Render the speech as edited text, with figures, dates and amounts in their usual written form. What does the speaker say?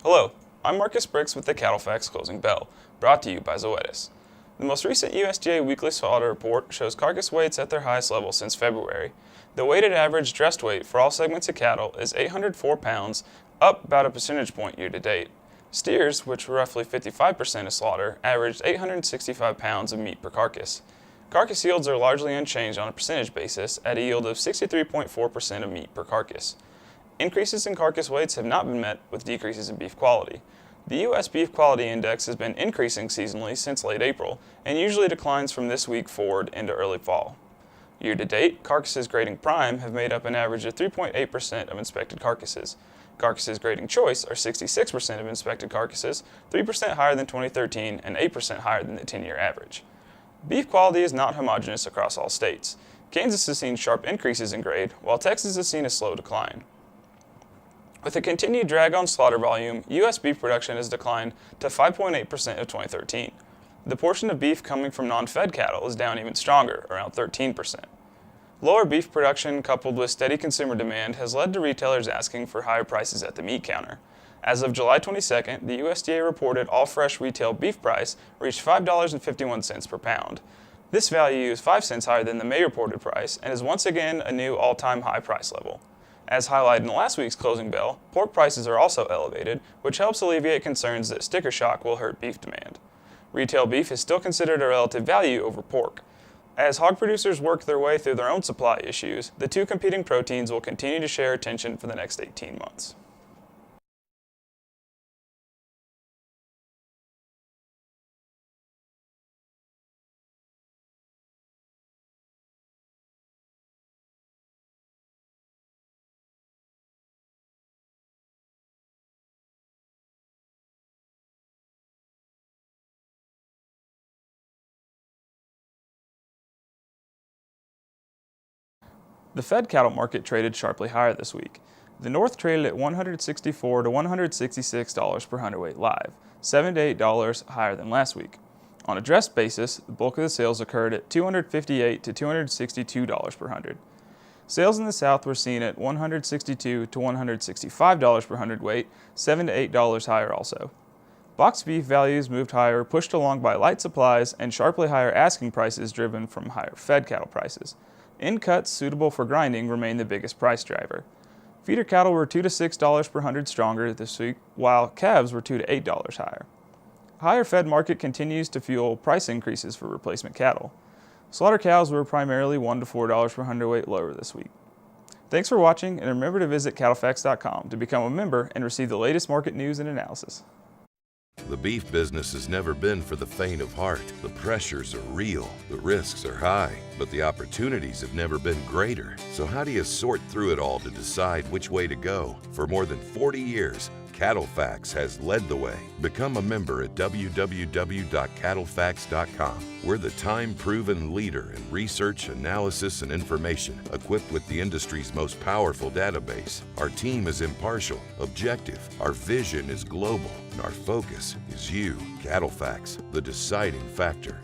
Hello, I'm Marcus Brix with the CattleFax Closing Bell, brought to you by Zoetis. The most recent USDA weekly slaughter report shows carcass weights at their highest level since February. The weighted average dressed weight for all segments of cattle is 804 pounds, up about a percentage point year to date. Steers, which were roughly 55% of slaughter, averaged 865 pounds of meat per carcass. Carcass yields are largely unchanged on a percentage basis at a yield of 63.4% of meat per carcass. Increases in carcass weights have not been met with decreases in beef quality. The U.S. Beef Quality Index has been increasing seasonally since late April and usually declines from this week forward into early fall. Year to date, carcasses grading prime have made up an average of 3.8% of inspected carcasses. Carcasses grading choice are 66% of inspected carcasses, 3% higher than 2013 and 8% higher than the 10-year average. Beef quality is not homogeneous across all states. Kansas has seen sharp increases in grade, while Texas has seen a slow decline. With a continued drag on slaughter volume, U.S. beef production has declined to 5.8% of 2013. The portion of beef coming from non-fed cattle is down even stronger, around 13%. Lower beef production coupled with steady consumer demand has led to retailers asking for higher prices at the meat counter. As of July 22nd, the USDA reported all fresh retail beef price reached $5.51 per pound. This value is 5 cents higher than the May reported price and is once again a new all-time high price level. As highlighted in last week's closing bell, pork prices are also elevated, which helps alleviate concerns that sticker shock will hurt beef demand. Retail beef is still considered a relative value over pork. As hog producers work their way through their own supply issues, the two competing proteins will continue to share attention for the next 18 months. The fed cattle market traded sharply higher this week. The North traded at $164 to $166 per hundredweight live, $7 to $8 higher than last week. On a dressed basis, the bulk of the sales occurred at $258 to $262 per hundred. Sales in the South were seen at $162 to $165 per hundredweight, $7 to $8 higher also. Boxed beef values moved higher, pushed along by light supplies and sharply higher asking prices driven from higher fed cattle prices. In cuts suitable for grinding remain the biggest price driver. Feeder cattle were $2 to $6 per hundred stronger this week, while calves were $2 to $8 higher. Higher fed market continues to fuel price increases for replacement cattle. Slaughter cows were primarily $1 to $4 per hundredweight lower this week. Thanks for watching, and remember to visit CattleFax.com to become a member and receive the latest market news and analysis. The beef business has never been for the faint of heart. The pressures are real, the risks are high, but the opportunities have never been greater. So how do you sort through it all to decide which way to go? For more than 40 years, CattleFax has led the way. Become a member at www.cattlefax.com. We're the time-proven leader in research, analysis, and information, equipped with the industry's most powerful database. Our team is impartial, objective, our vision is global, and our focus is you. CattleFax, the deciding factor.